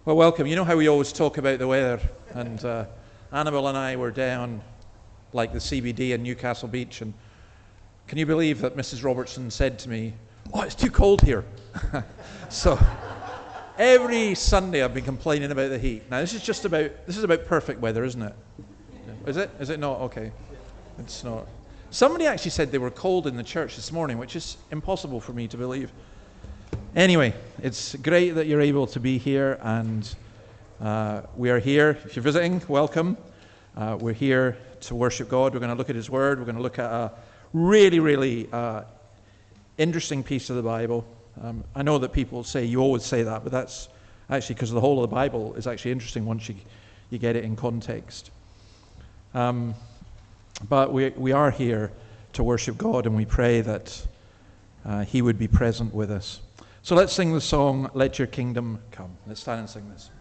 Well, welcome. You know how we always talk about the weather, and Annabelle and I were down like the CBD in Newcastle Beach, and can you believe that Mrs. Robertson said to me, "Oh, it's too cold here." So every Sunday I've been complaining about the heat. Now this is about perfect weather, isn't it? Is it? Is it not? Okay. It's not. Somebody actually said they were cold in the church this morning, which is impossible for me to believe. Anyway, it's great that you're able to be here, and we are here. If you're visiting, welcome. We're here to worship God. We're going to look at His Word. We're going to look at a really interesting piece of the Bible. I know that people say, you always say that, but that's actually because the whole of the Bible is actually interesting once you get it in context. But we are here to worship God, and we pray that He would be present with us. So let's sing the song, "Let Your Kingdom Come." Let's stand and sing this.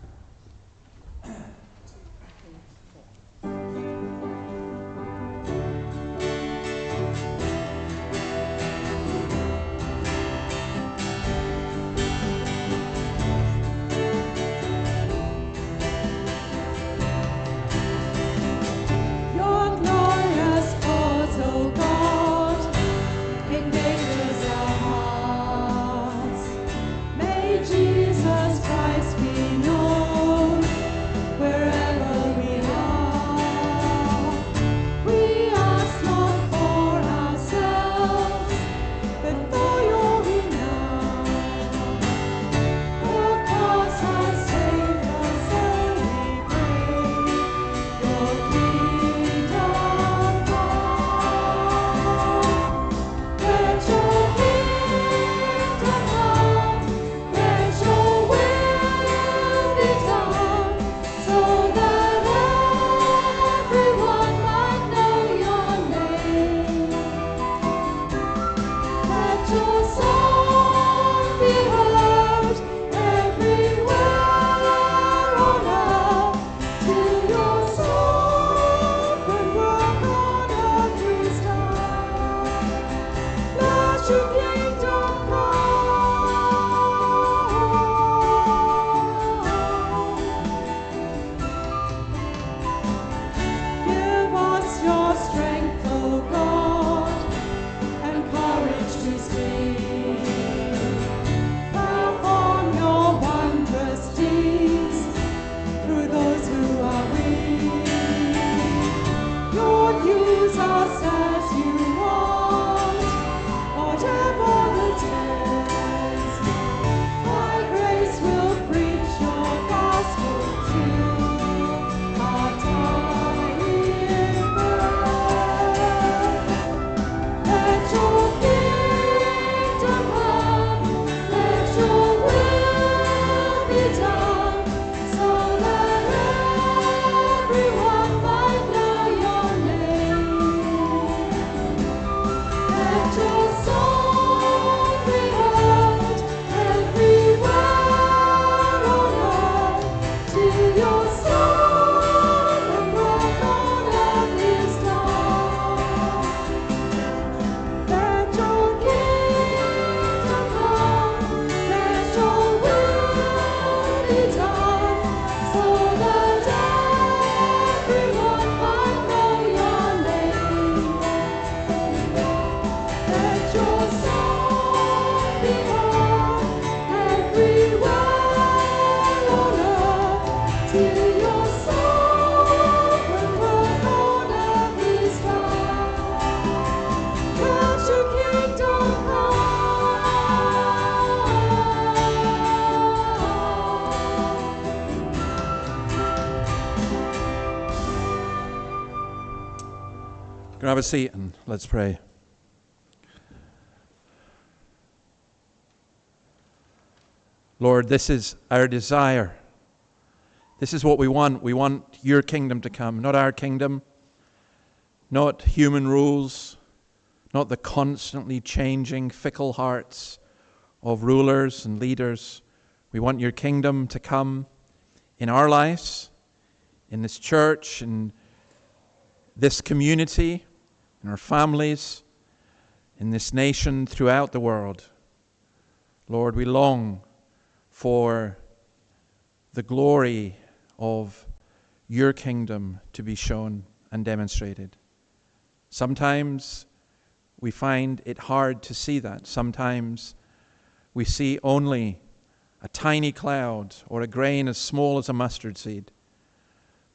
Grab a seat and let's pray. Lord, this is our desire. This is what we want. We want your kingdom to come, not our kingdom, not human rules, not the constantly changing, fickle hearts of rulers and leaders. We want your kingdom to come in our lives, in this church, in this community, in our families, in this nation, throughout the world. Lord, we long for the glory of your kingdom to be shown and demonstrated. Sometimes we find it hard to see that. Sometimes we see only a tiny cloud or a grain as small as a mustard seed.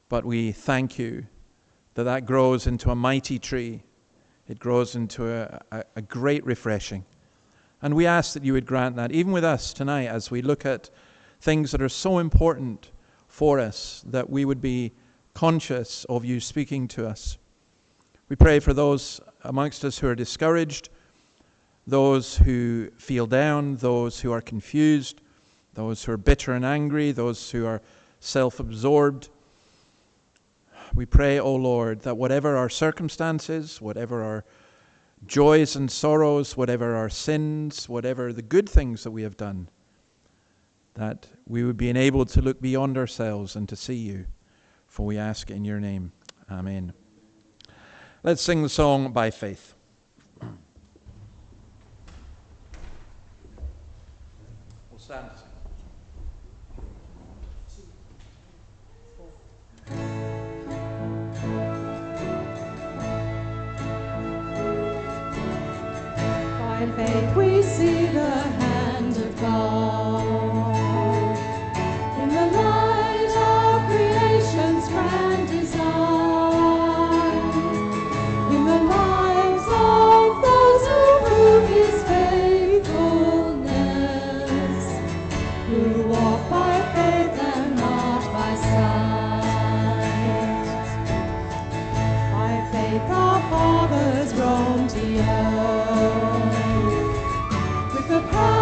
But we thank you that that grows into a mighty tree. It grows into a great refreshing. And we ask that you would grant that, even with us tonight, as we look at things that are so important for us, that we would be conscious of you speaking to us. We pray for those amongst us who are discouraged, those who feel down, those who are confused, those who are bitter and angry, those who are self-absorbed. We pray, O Lord, that whatever our circumstances, whatever our joys and sorrows, whatever our sins, whatever the good things that we have done, that we would be enabled to look beyond ourselves and to see you. For we ask in your name. Amen. Let's sing the song By Faith. We'll stand. By faith we see the hand of God in the light of creation's grand design, in the lives of those who prove his faithfulness, who walk by faith and not by sight. By faith our fathers roamed the earth, with the power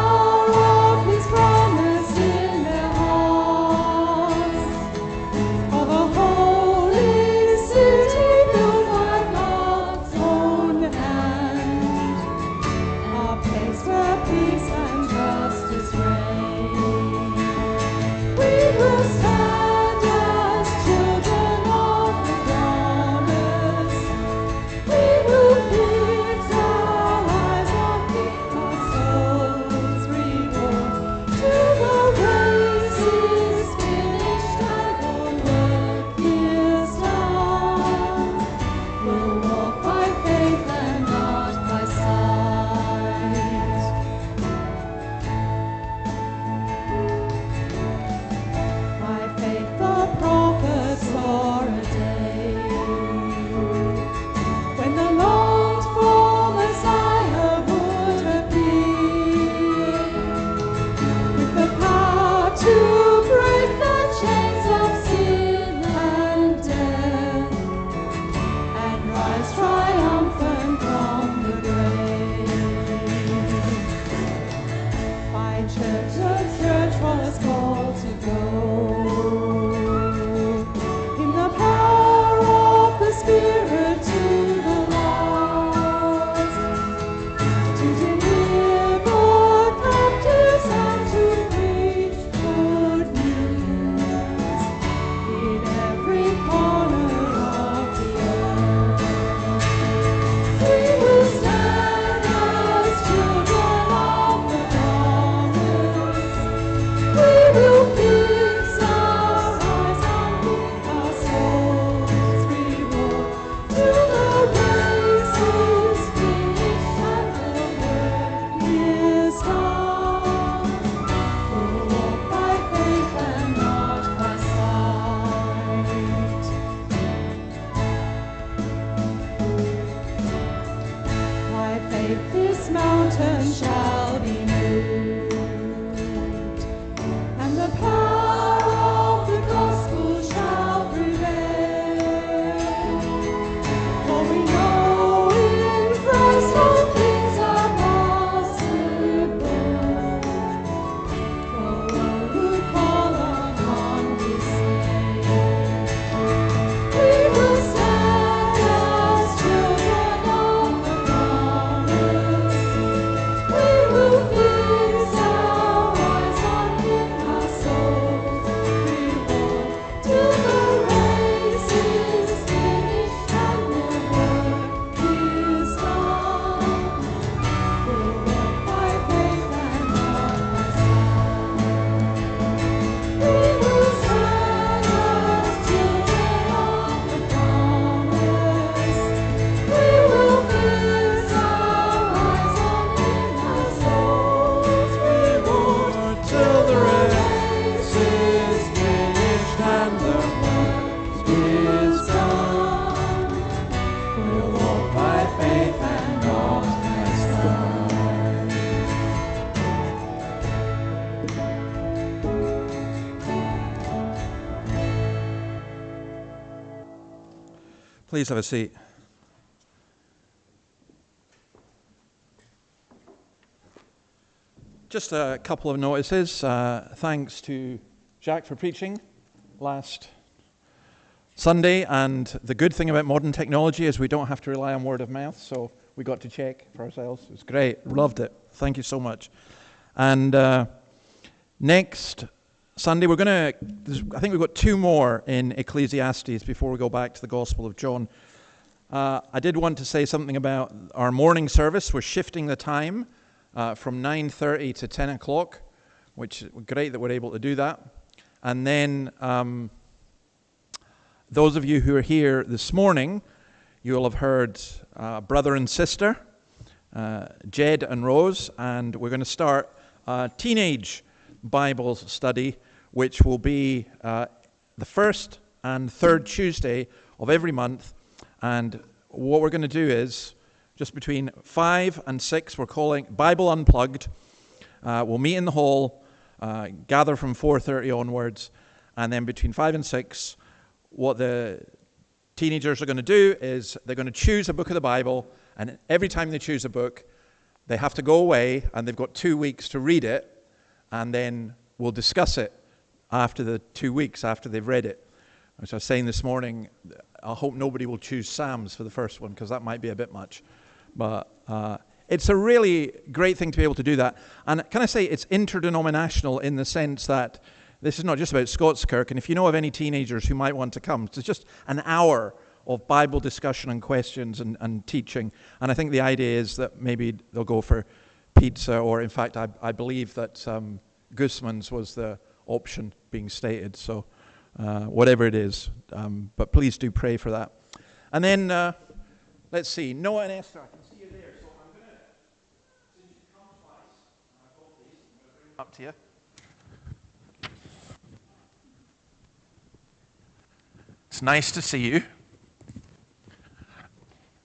Please have a seat. Just a couple of notices. Thanks to Jacques for preaching last Sunday. And the good thing about modern technology is we don't have to rely on word of mouth, so we got to check for ourselves. It was great. Loved it. Thank you so much. And next Sunday, I think we've got 2 more in Ecclesiastes before we go back to the Gospel of John. I did want to say something about our morning service. We're shifting the time from 9:30 to 10 o'clock, which is great that we're able to do that. And then those of you who are here this morning, you'll have heard brother and sister, Jed and Rose, and we're going to start a teenage Bible study, which will be the first and third Tuesday of every month. And what we're going to do is, just between 5 and 6, we're calling Bible Unplugged. We'll meet in the hall, gather from 4:30 onwards, and then between 5 and 6, what the teenagers are going to do is they're going to choose a book of the Bible, and every time they choose a book, they have to go away, and they've got 2 weeks to read it, and then we'll discuss it after the 2 weeks, after they've read it. As I was saying this morning, I hope nobody will choose Psalms for the first one, because that might be a bit much. But it's a really great thing to be able to do that. And can I say it's interdenominational in the sense that this is not just about Scots, Kirk, and if you know of any teenagers who might want to come, it's just an hour of Bible discussion and questions and teaching. And I think the idea is that maybe they'll go for pizza, or in fact, I believe that Guzman's was the option being stated. So whatever it is, but please do pray for that. And then, let's see, Noah and Esther, I can see you there. So I'm going to, since you've come twice, and I've got these, I'm going to bring them up to you. It's nice to see you.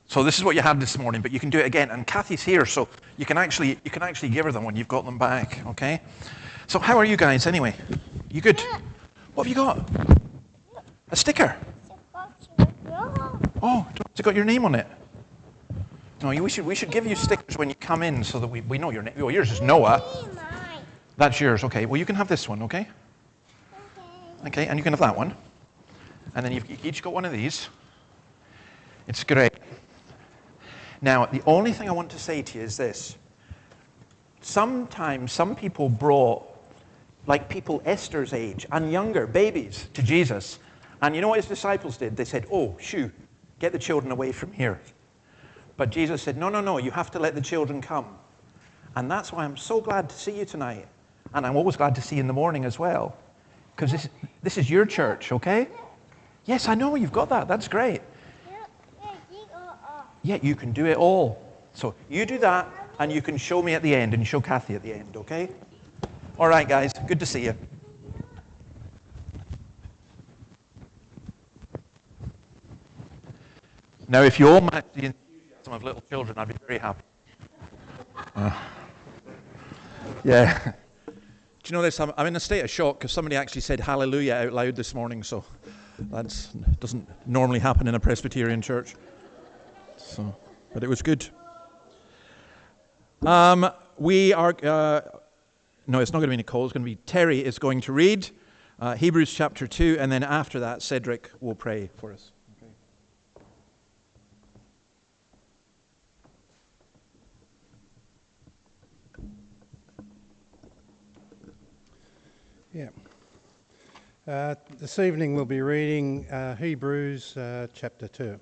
So this is what you had this morning, but you can do it again. And Kathy's here, so you can actually give her them when you've got them back, okay? So how are you guys anyway? You good? What have you got? A sticker? Oh, has it got your name on it? No, we should give you stickers when you come in so that we know your name. Oh, yours is Noah. That's yours, okay. Well, you can have this one, okay? Okay, and you can have that one. And then you've each got one of these. It's great. Now, the only thing I want to say to you is this. Sometimes some people brought, like people Esther's age and younger, babies, to Jesus. And you know what his disciples did? They said, oh, shoo, get the children away from here. But Jesus said, no, you have to let the children come. And that's why I'm so glad to see you tonight. And I'm always glad to see you in the morning as well. Because this is your church, okay? Yes, I know, you've got that. That's great. Yeah, you can do it all. So you do that, and you can show me at the end, and show Kathy at the end, okay? All right, guys, good to see you. Now, if you all match the enthusiasm of little children, I'd be very happy. Yeah. Do you know this? I'm in a state of shock because somebody actually said hallelujah out loud this morning, so that doesn't normally happen in a Presbyterian church. So, but it was good. We are... no, it's not going to be Nicole. It's going to be Terry is going to read Hebrews chapter 2, and then after that, Cedric will pray for us. Okay. Yeah. This evening we'll be reading Hebrews chapter 2.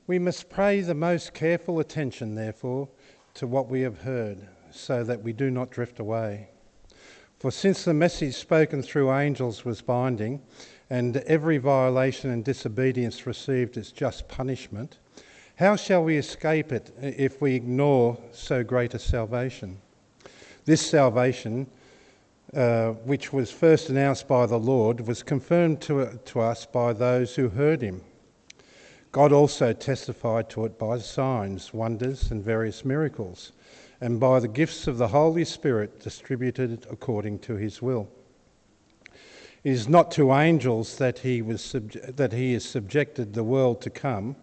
We must pay the most careful attention, therefore, to what we have heard, so that we do not drift away. For since the message spoken through angels was binding, and every violation and disobedience received its just punishment, how shall we escape it if we ignore so great a salvation? This salvation, which was first announced by the Lord, was confirmed to us by those who heard him. God also testified to it by signs, wonders, and various miracles, and by the gifts of the Holy Spirit distributed according to his will. It is not to angels that he is subjected the world to come,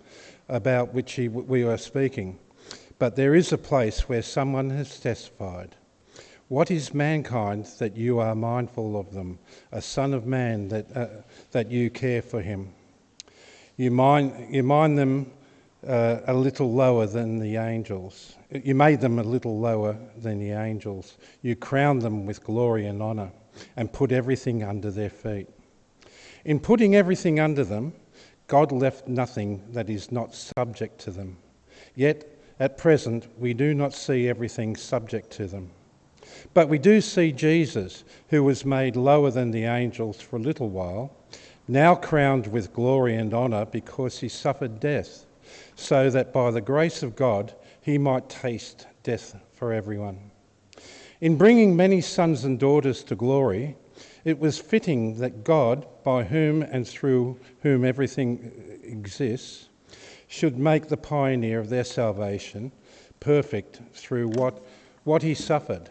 about which we are speaking. But there is a place where someone has testified. What is mankind that you are mindful of them, a son of man that you care for him? You mind them a little lower than the angels. You made them a little lower than the angels. You crowned them with glory and honour and put everything under their feet. In putting everything under them, God left nothing that is not subject to them. Yet, at present, we do not see everything subject to them. But we do see Jesus, who was made lower than the angels for a little while, now crowned with glory and honour because he suffered death, so that by the grace of God he might taste death for everyone. In bringing many sons and daughters to glory, it was fitting that God, by whom and through whom everything exists, should make the pioneer of their salvation perfect through what he suffered.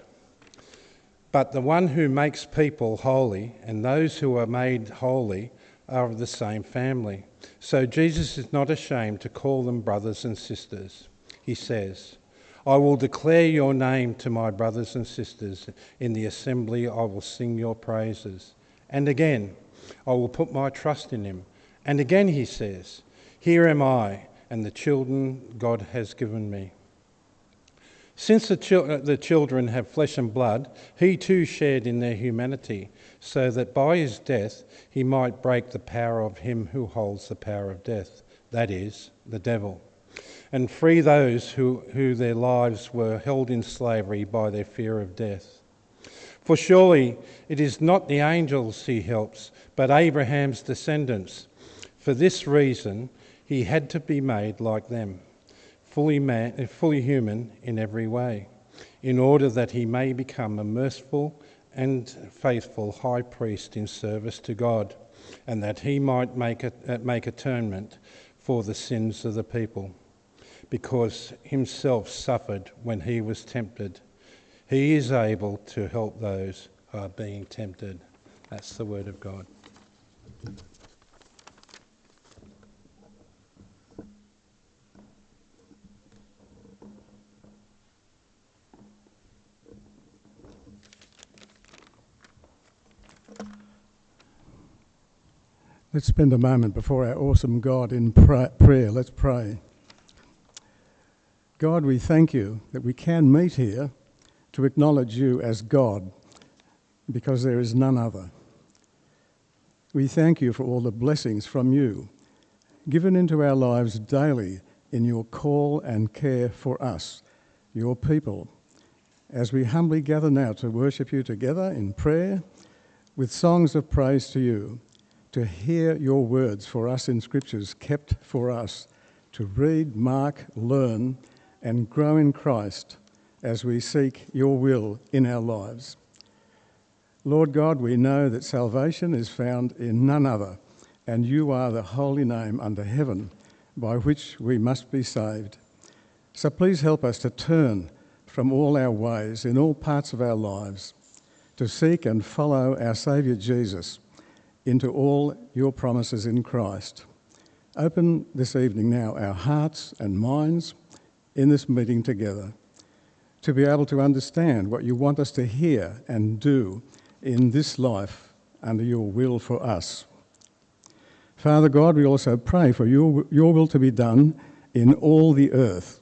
But the one who makes people holy and those who are made holy are of the same family. So Jesus is not ashamed to call them brothers and sisters. He says, I will declare your name to my brothers and sisters. In the assembly I will sing your praises. And again, I will put my trust in him. And again he says, here am I and the children God has given me. Since the children have flesh and blood, he too shared in their humanity, so that by his death he might break the power of him who holds the power of death, that is, the devil, and free those who their lives were held in slavery by their fear of death. For surely it is not the angels he helps, but Abraham's descendants. For this reason he had to be made like them, fully man, fully human in every way, in order that he may become a merciful and faithful high priest in service to God, and that he might make atonement for the sins of the people. Because himself suffered when he was tempted, he is able to help those who are being tempted. That's the word of God. Let's spend a moment before our awesome God in prayer. Let's pray. God, we thank you that we can meet here to acknowledge you as God, because there is none other. We thank you for all the blessings from you, given into our lives daily in your call and care for us, your people, as we humbly gather now to worship you together in prayer with songs of praise to you, to hear your words for us in scriptures kept for us, to read, mark, learn, and grow in Christ as we seek your will in our lives. Lord God, we know that salvation is found in none other, and you are the holy name under heaven by which we must be saved. So please help us to turn from all our ways in all parts of our lives, to seek and follow our Saviour Jesus into all your promises in Christ. Open this evening now our hearts and minds in this meeting together to be able to understand what you want us to hear and do in this life under your will for us. Father God, we also pray for your will to be done in all the earth,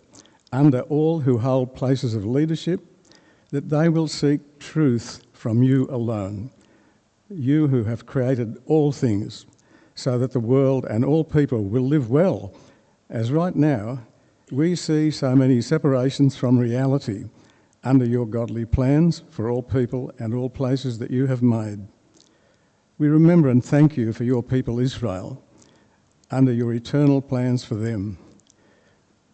under all who hold places of leadership, that they will seek truth from you alone, you who have created all things, so that the world and all people will live well, as right now we see so many separations from reality under your godly plans for all people and all places that you have made. We remember and thank you for your people Israel, under your eternal plans for them.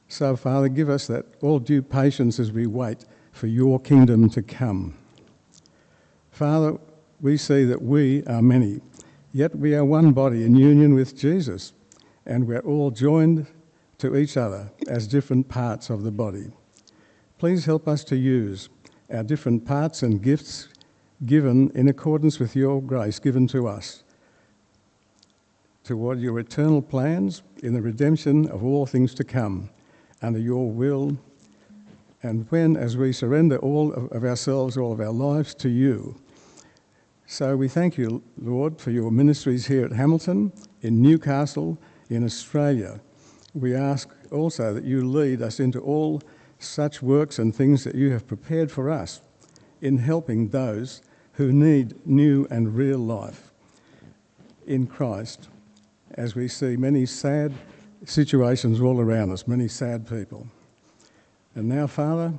So, Father, give us that all due patience as we wait for your kingdom to come. Father, we see that we are many, yet we are one body in union with Jesus, and we're all joined to each other as different parts of the body. Please help us to use our different parts and gifts given in accordance with your grace given to us, toward your eternal plans in the redemption of all things to come, under your will, and when, as we surrender all of ourselves, all of our lives to you. So we thank you, Lord, for your ministries here at Hamilton, in Newcastle, in Australia. We ask also that you lead us into all such works and things that you have prepared for us in helping those who need new and real life in Christ, as we see many sad situations all around us, many sad people. And now, Father,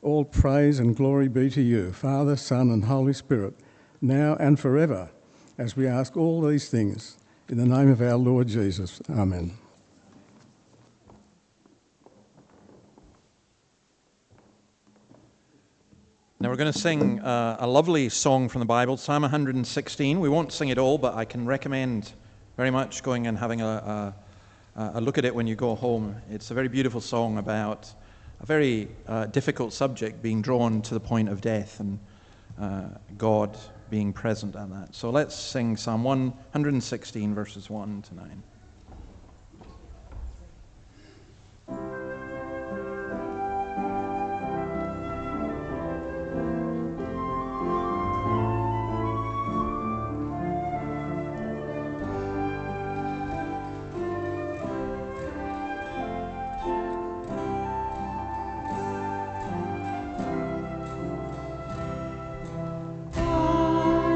all praise and glory be to you, Father, Son, and Holy Spirit, now and forever, as we ask all these things in the name of our Lord Jesus. Amen. Now we're going to sing a lovely song from the Bible, Psalm 116. We won't sing it all, but I can recommend very much going and having a look at it when you go home. It's a very beautiful song about a very difficult subject, being drawn to the point of death, and God being present at that. So let's sing Psalm 116, verses 1 to 9.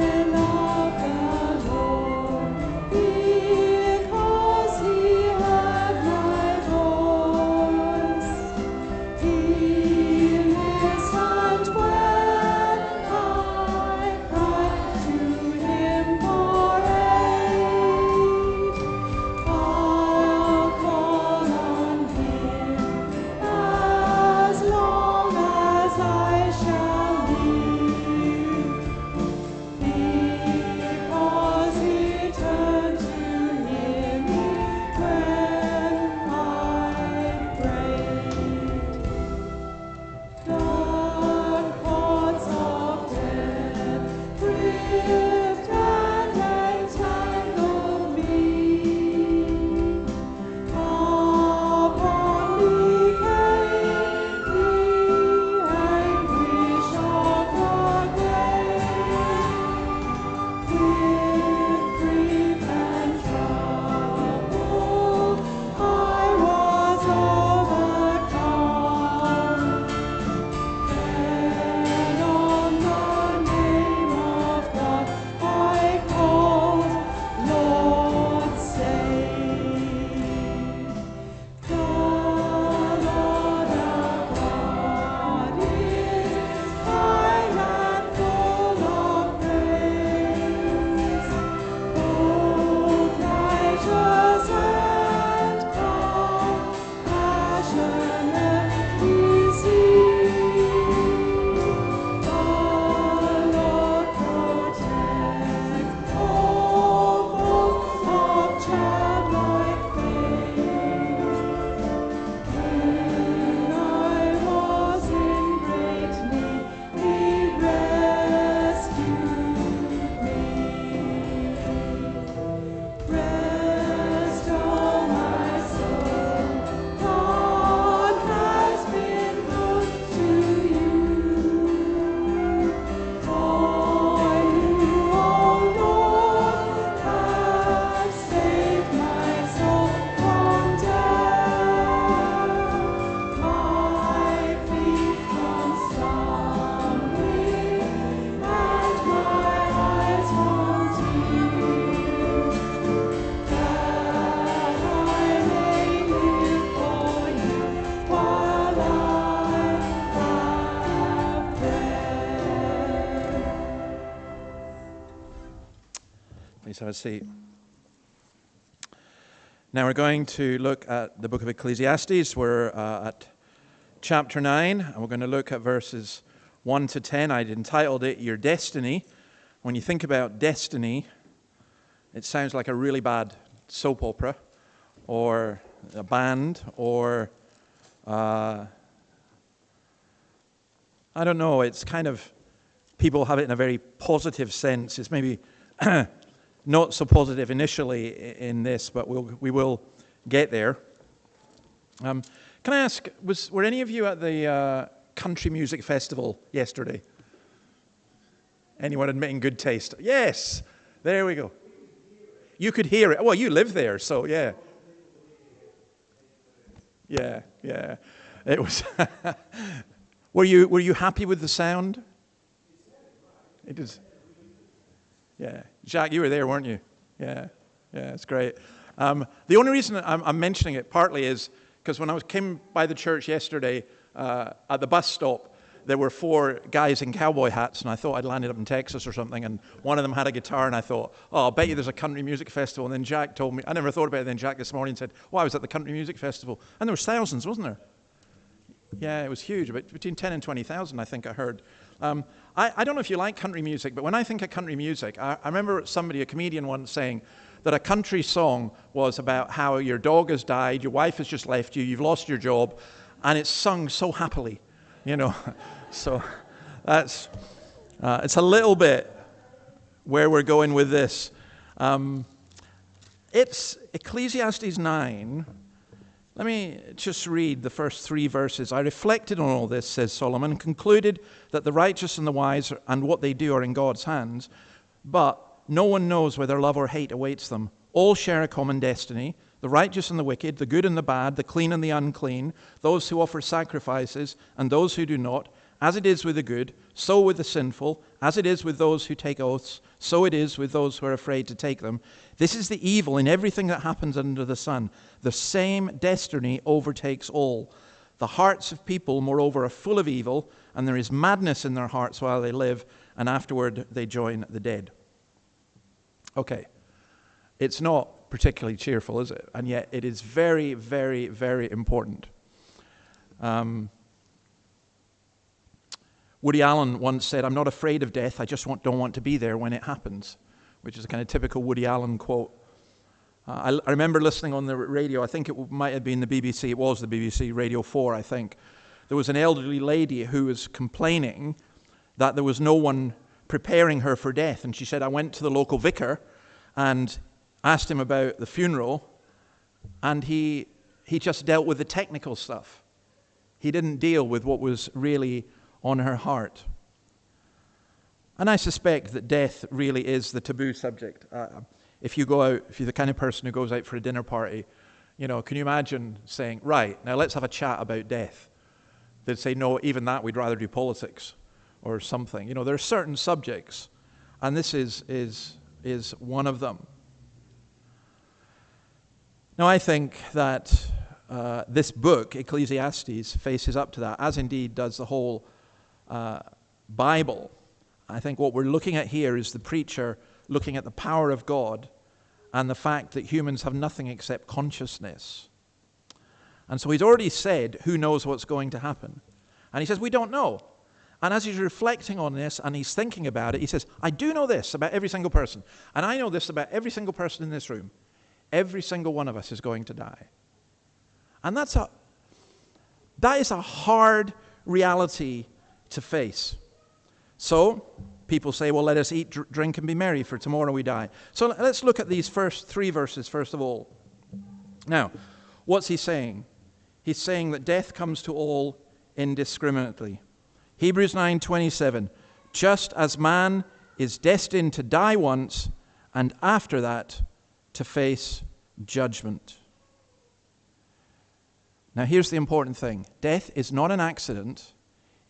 I love the Lord because He heard my voice. He listened when I cried to Him for aid. I'll call on Him as long as I shall live. Because He turned to Him when I prayed. Dark cords of death gripped and entangled me. Upon me came the anguish of the grave. With grief and trouble, I was overcome. Then on the name of God I called, Lord, save. The Lord our God is kind and full of praise, both righteous and compassionate is He. The Lord protects all those of childlike faith. When I was in great need, He rescued me. Rest, O my soul, God has been good to you. For you, O Lord, have saved my soul from death, my feet from stumbling, and my eyes from tears, that I may live for you while I have breath. Please have a seat. Now we're going to look at the book of Ecclesiastes. We're at chapter 9, and we're going to look at verses 1 to 10. I'd entitled it, Your Destiny. When you think about destiny, it sounds like a really bad soap opera, or a band, or I don't know, it's kind of people have it in a very positive sense. It's maybe not so positive initially in this, but we will get there. Can I ask, were any of you at the country music festival yesterday? Anyone admitting good taste? Yes, there we go. You could hear it. Well, you live there, so yeah. Yeah. It was. Were you happy with the sound? It is. Yeah, Jacques, you were there, weren't you? Yeah, it's great. The only reason I'm mentioning it partly is because when I came by the church yesterday at the bus stop, there were 4 guys in cowboy hats, and I thought I'd landed up in Texas or something, and one of them had a guitar, and I thought, oh, I'll bet you there's a country music festival. And then Jack told me, I never thought about it, then Jack this morning said, oh, I was at the country music festival. And there was thousands, wasn't there? Yeah, it was huge, between 10 and 20,000, I think I heard. I don't know if you like country music, but when I think of country music, I remember a comedian once saying that a country song was about how your dog has died, your wife has just left you, you've lost your job, and it's sung so happily. So that's it's a little bit where we're going with this. It's Ecclesiastes 9. Let me just read the first 3 verses. I reflected on all this, says Solomon, and concluded that the righteous and the wise and what they do are in God's hands, but no one knows whether love or hate awaits them. All share a common destiny. The righteous and the wicked, the good and the bad, the clean and the unclean, those who offer sacrifices and those who do not, as it is with the good, so with the sinful, as it is with those who take oaths, so it is with those who are afraid to take them. This is the evil in everything that happens under the sun. The same destiny overtakes all. The hearts of people, moreover, are full of evil, and there is madness in their hearts while they live, and afterward they join the dead. Okay, it's not particularly cheerful, is it? And yet it is very, very, very important. Woody Allen once said, "I'm not afraid of death, I just don't want to be there when it happens," which is a kind of typical Woody Allen quote. I remember listening on the radio, I think it might have been the BBC, it was the BBC, Radio 4, I think. There was an elderly lady who was complaining that there was no one preparing her for death. And she said, I went to the local vicar and asked him about the funeral, and he just dealt with the technical stuff. He didn't deal with what was really on her heart. And I suspect that death really is the taboo subject. If you go out, if you're the kind of person who goes out for a dinner party, can you imagine saying, right, now let's have a chat about death? They'd say, no, even that, we'd rather do politics or something. There are certain subjects, and this is one of them. Now, I think that this book, Ecclesiastes, faces up to that, as indeed does the whole Bible. I think what we're looking at here is the preacher looking at the power of God and the fact that humans have nothing except consciousness. And so he's already said, who knows what's going to happen? And he says, we don't know. And as he's reflecting on this and he's thinking about it, he says, I do know this about every single person. And I know this about every single person in this room. Every single one of us is going to die. And that is a hard reality to face. So people say, well, let us eat, drink, and be merry, for tomorrow we die. So let's look at these first 3 verses first of all. Now, what's he saying? He's saying that death comes to all indiscriminately. Hebrews 9:27, just as man is destined to die once, and after that to face judgment. Now here's the important thing. Death is not an accident.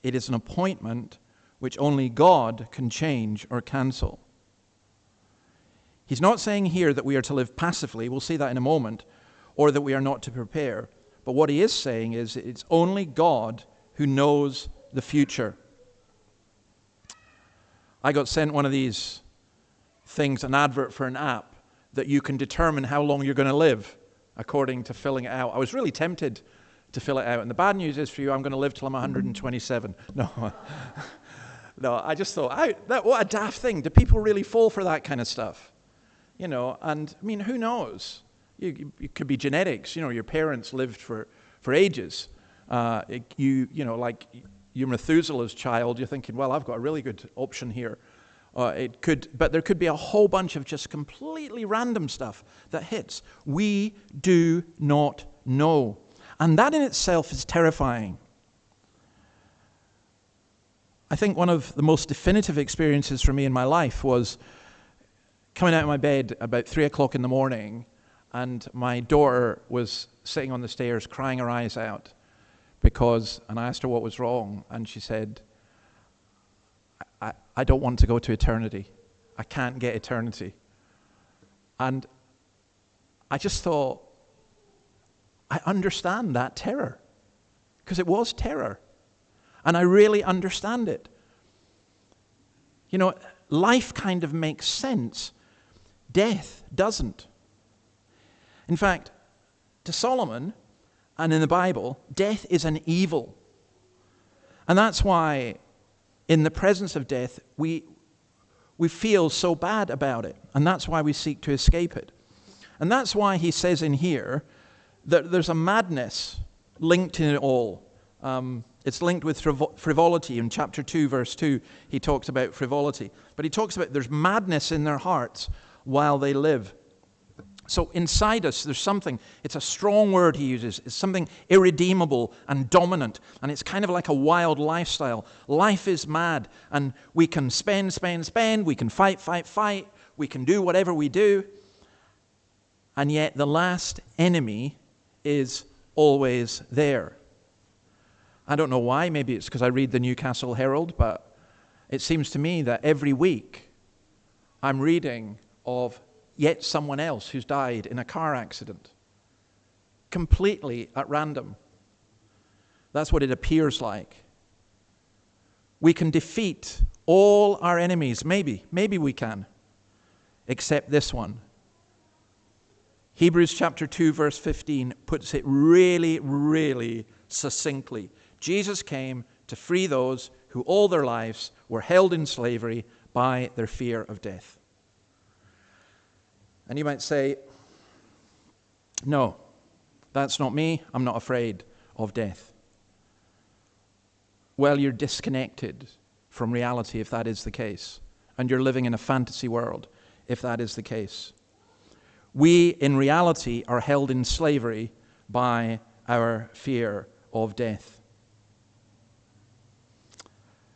It is an appointment which only God can change or cancel. He's not saying here that we are to live passively, we'll see that in a moment, or that we are not to prepare. But what he is saying is it's only God who knows the future. I got sent one of these things, an advert for an app, that you can determine how long you're going to live according to filling it out. I was really tempted to fill it out. And the bad news is for you, I'm going to live till I'm 127. No. No, I just thought, what a daft thing. Do people really fall for that kind of stuff? And I mean, who knows? It could be genetics. Your parents lived for ages. you're Methuselah's child, you're thinking, well, I've got a really good option here. But there could be a whole bunch of just completely random stuff that hits. We do not know. And that in itself is terrifying. I think one of the most definitive experiences for me in my life was coming out of my bed about 3 o'clock in the morning, and my daughter was sitting on the stairs crying her eyes out and I asked her what was wrong, and she said, I don't want to go to eternity. I can't get eternity. And I just thought, I understand that terror, because it was terror. And I really understand it. You know, life kind of makes sense. Death doesn't. In fact, to Solomon and in the Bible, death is an evil. And that's why in the presence of death, we feel so bad about it. And that's why we seek to escape it. And that's why he says in here that there's a madness linked in it all. It's linked with frivolity. In chapter 2, verse 2, he talks about frivolity. But he talks about there's madness in their hearts while they live. So inside us, there's something, it's a strong word he uses, it's something irredeemable and dominant, and it's kind of like a wild lifestyle. Life is mad, and we can spend, we can fight, we can do whatever we do, and yet the last enemy is always there. I don't know why, maybe it's because I read the Newcastle Herald, but it seems to me that every week I'm reading of yet someone else who's died in a car accident, completely at random. That's what it appears like. We can defeat all our enemies, maybe we can, except this one. Hebrews chapter 2, verse 15 puts it really, really succinctly. Jesus came to free those who all their lives were held in slavery by their fear of death. And you might say, no, that's not me. I'm not afraid of death. Well, you're disconnected from reality if that is the case. And you're living in a fantasy world if that is the case. We, in reality, are held in slavery by our fear of death.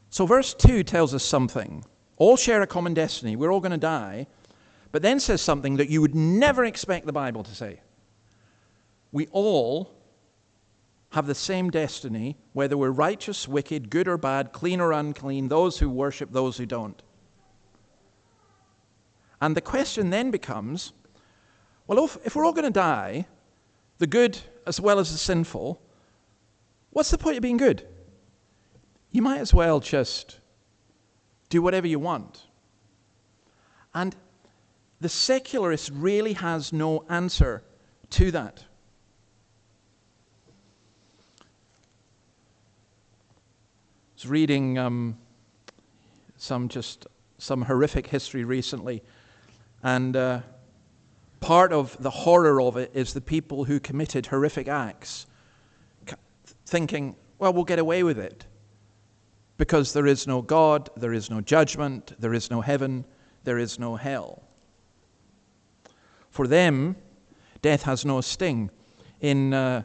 So verse 2 tells us something. All share a common destiny. We're all going to die. But then says something that you would never expect the Bible to say. We all have the same destiny, whether we're righteous, wicked, good or bad, clean or unclean, those who worship, those who don't. And the question then becomes, well, if we're all going to die, the good as well as the sinful, what's the point of being good? You might as well just do whatever you want. And the secularist really has no answer to that. I was reading some horrific history recently, and part of the horror of it is the people who committed horrific acts thinking, well, we'll get away with it because there is no God, there is no judgment, there is no heaven, there is no hell. For them, death has no sting. In 1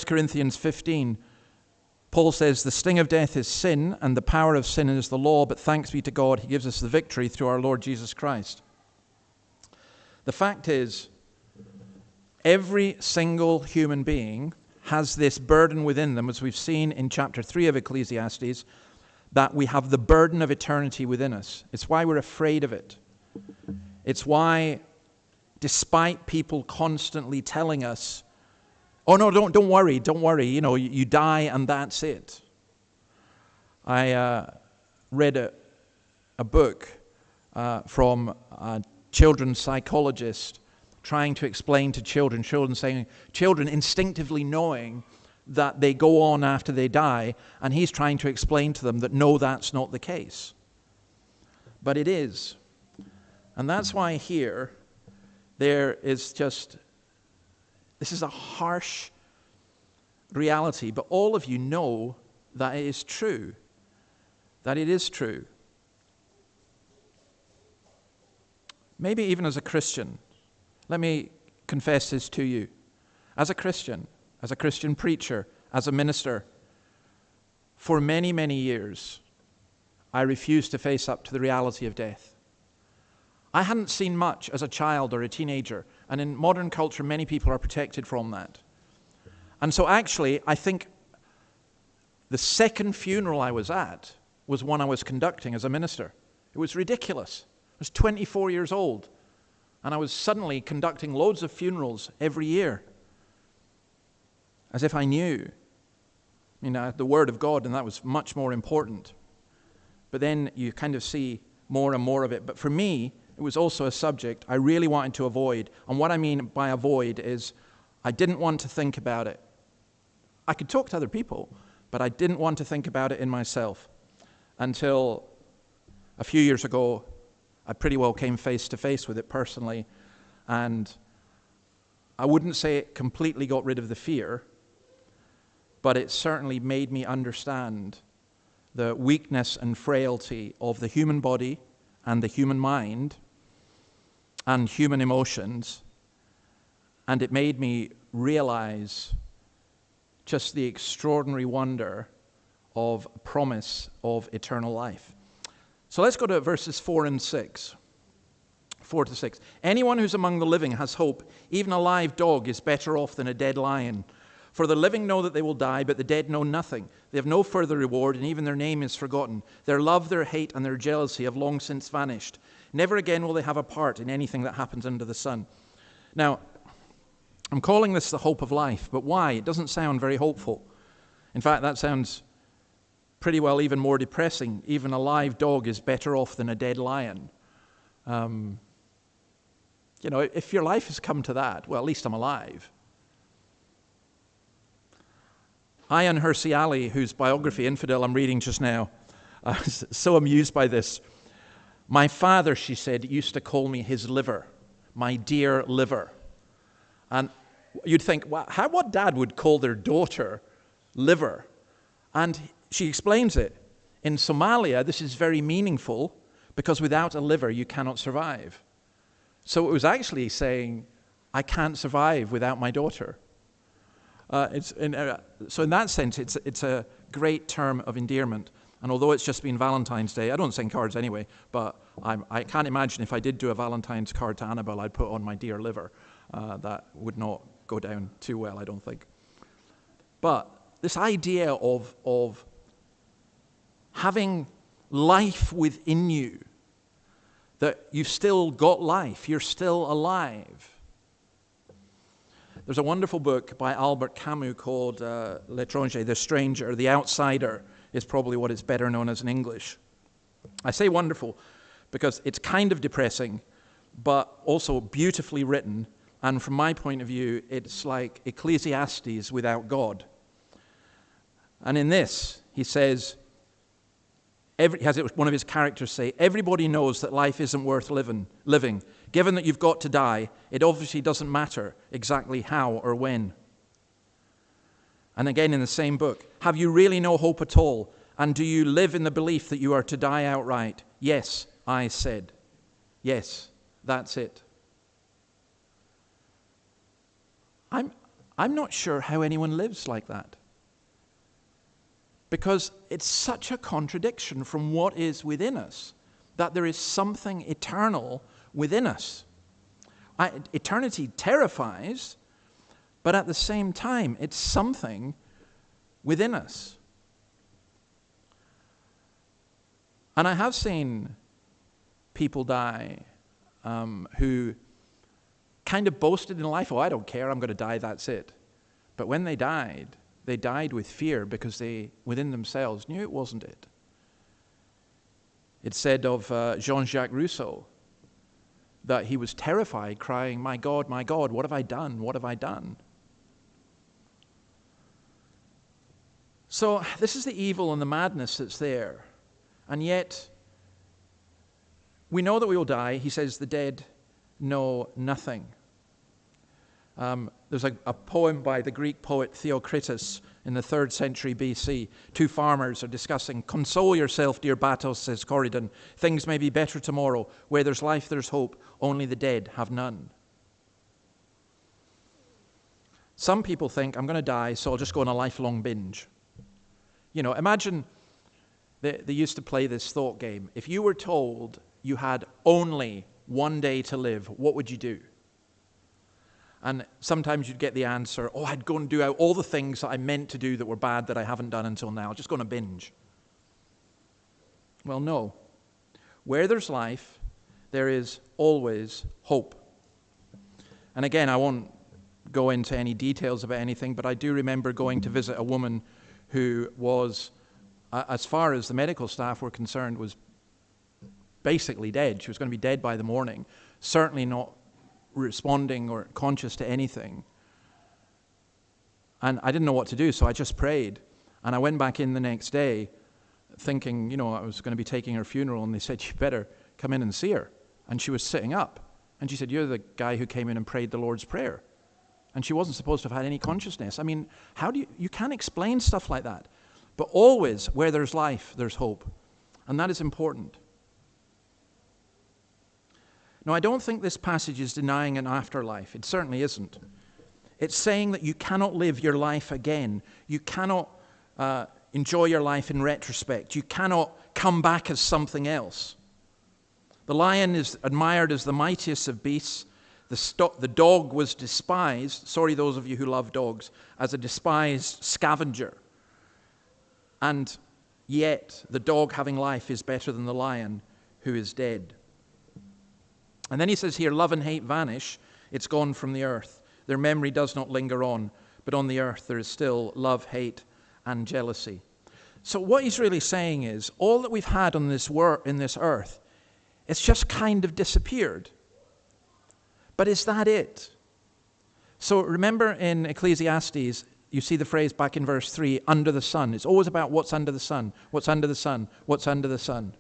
Corinthians 15, Paul says, the sting of death is sin, and the power of sin is the law, but thanks be to God, he gives us the victory through our Lord Jesus Christ. The fact is, every single human being has this burden within them, as we've seen in chapter 3 of Ecclesiastes, that we have the burden of eternity within us. It's why we're afraid of it. It's why, despite people constantly telling us, oh no, don't worry, you know, you die and that's it. I read a book from a children's psychologist trying to explain to children saying, children instinctively knowing that they go on after they die, and he's trying to explain to them that no, that's not the case. But it is. And that's why here, there is just, this is a harsh reality, but all of you know that it is true. That it is true. Maybe even as a Christian, let me confess this to you. As a Christian preacher, as a minister, for many, many years, I refused to face up to the reality of death. I hadn't seen much as a child or a teenager, and in modern culture, many people are protected from that. And so actually, I think the second funeral I was at was one I was conducting as a minister. It was ridiculous. I was 24 years old, and I was suddenly conducting loads of funerals every year, as if I knew. I had the Word of God, and that was much more important. But then you kind of see more and more of it. But for me, it was also a subject I really wanted to avoid. And what I mean by avoid is I didn't want to think about it. I could talk to other people, but I didn't want to think about it in myself until a few years ago, I pretty well came face to face with it personally. And I wouldn't say it completely got rid of the fear, but it certainly made me understand the weakness and frailty of the human body and the human mind and human emotions. And it made me realize just the extraordinary wonder of promise of eternal life. So let's go to verses 4 and 6. 4 to 6. Anyone who's among the living has hope. Even a live dog is better off than a dead lion. For the living know that they will die, but the dead know nothing. They have no further reward, and even their name is forgotten. Their love, their hate, and their jealousy have long since vanished. Never again will they have a part in anything that happens under the sun. Now, I'm calling this the hope of life, but why? It doesn't sound very hopeful. In fact, that sounds pretty well even more depressing. Even a live dog is better off than a dead lion. If your life has come to that, well, at least I'm alive. Ayaan Hirsi Ali, whose biography, Infidel, I'm reading just now, I was so amused by this. My father, she said, used to call me his liver, my dear liver. And you'd think, well, what dad would call their daughter liver? And she explains it. In Somalia, this is very meaningful because without a liver, you cannot survive. So it was actually saying, I can't survive without my daughter. So in that sense, it's a great term of endearment. And although it's just been Valentine's Day, I don't send cards anyway, but I can't imagine if I did do a Valentine's card to Annabelle, I'd put on my dear liver. That would not go down too well, I don't think. But this idea of having life within you, that you've still got life, you're still alive. There's a wonderful book by Albert Camus called L'étranger, The Stranger, The Outsider is probably what it's better known as in English. I say wonderful because it's kind of depressing, but also beautifully written. And from my point of view, it's like Ecclesiastes without God. And in this, he says, he has one of his characters say, everybody knows that life isn't worth living. Given that you've got to die, it obviously doesn't matter exactly how or when. And again in the same book, have you really no hope at all? And do you live in the belief that you are to die outright? Yes, I said. Yes, that's it. I'm not sure how anyone lives like that. Because it's such a contradiction from what is within us, that there is something eternal within us. Eternity terrifies, but at the same time, it's something within us. And I have seen people die who kind of boasted in life, oh, I don't care, I'm going to die, that's it. But when they died with fear because they, within themselves, knew it wasn't it. It's said of Jean-Jacques Rousseau that he was terrified, crying, my God, what have I done? What have I done? So this is the evil and the madness that's there. And yet, we know that we will die. He says the dead know nothing. There's a poem by the Greek poet Theocritus in the 3rd century BC. Two farmers are discussing, "Console yourself, dear Batos," says Corydon. "Things may be better tomorrow. Where there's life, there's hope. Only the dead have none." Some people think, "I'm going to die, so I'll just go on a lifelong binge." You know, imagine they used to play this thought game. If you were told you had only one day to live, what would you do? And sometimes you'd get the answer, "Oh, I'd go and do out all the things that I meant to do that were bad that I haven't done until now. I'll just go on a binge." Well, no. Where there's life, there is always hope. And again, I won't go into any details about anything, but I do remember going to visit a woman who was, as far as the medical staff were concerned, was basically dead. She was going to be dead by the morning, certainly not responding or conscious to anything. And I didn't know what to do, so I just prayed. And I went back in the next day thinking, you know, I was going to be taking her funeral, and they said, "You better come in and see her." And she was sitting up. And she said, "You're the guy who came in and prayed the Lord's Prayer." And she wasn't supposed to have had any consciousness. I mean, how do you can't explain stuff like that. But always, where there's life, there's hope. And that is important. Now, I don't think this passage is denying an afterlife. It certainly isn't. It's saying that you cannot live your life again. You cannot enjoy your life in retrospect. You cannot come back as something else. The lion is admired as the mightiest of beasts. The dog was despised, sorry those of you who love dogs, as a despised scavenger. And yet, the dog having life is better than the lion who is dead. And then he says here, "Love and hate vanish. It's gone from the earth. Their memory does not linger on. But on the earth there is still love, hate, and jealousy." So what he's really saying is, all that we've had on in this earth, it's just kind of disappeared. But is that it? So remember in Ecclesiastes, you see the phrase back in verse 3, "under the sun." It's always about what's under the sun, what's under the sun, what's under the sun.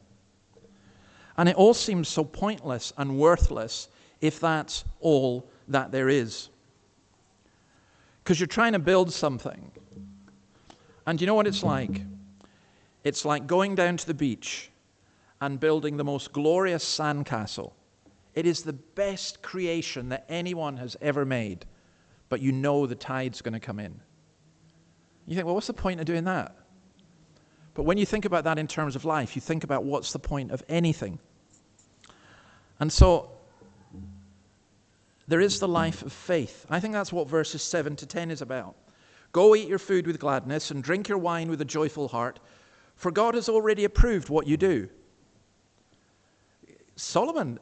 And it all seems so pointless and worthless if that's all that there is. Because you're trying to build something. And you know what it's like? It's like going down to the beach and building the most glorious sandcastle. It is the best creation that anyone has ever made, but you know the tide's going to come in. You think, well, what's the point of doing that? But when you think about that in terms of life, you think about what's the point of anything. And so, there is the life of faith. I think that's what verses 7 to 10 is about. "Go eat your food with gladness and drink your wine with a joyful heart, for God has already approved what you do." Solomon's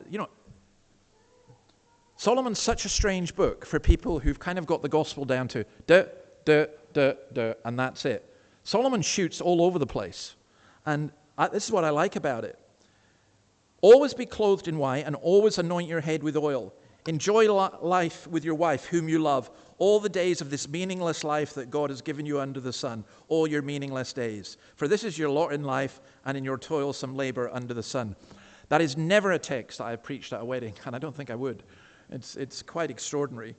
such a strange book for people who've kind of got the gospel down to and that's it. Solomon shoots all over the place. And this is what I like about it. "Always be clothed in white and always anoint your head with oil. Enjoy life with your wife, whom you love, all the days of this meaningless life that God has given you under the sun, all your meaningless days. For this is your lot in life and in your toilsome labor under the sun." That is never a text that I've preached at a wedding, and I don't think I would. It's quite extraordinary.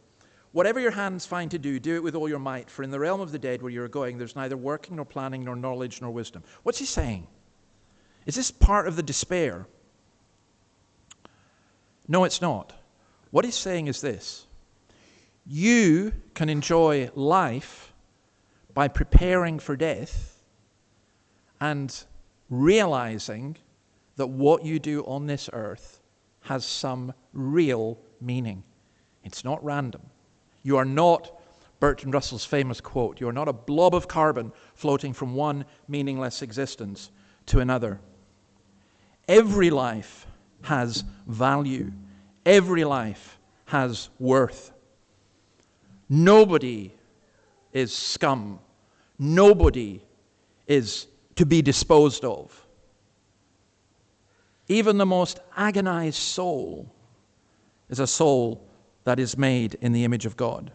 "Whatever your hands find to do, do it with all your might, for in the realm of the dead where you are going, there's neither working nor planning nor knowledge nor wisdom." What's he saying? Is this part of the despair? No, it's not. What he's saying is this: you can enjoy life by preparing for death and realizing that what you do on this earth has some real meaning. It's not random. You are not, Bertrand Russell's famous quote, you are not a blob of carbon floating from one meaningless existence to another. Every life has value. Every life has worth. Nobody is scum. Nobody is to be disposed of. Even the most agonized soul is a soul that is made in the image of God.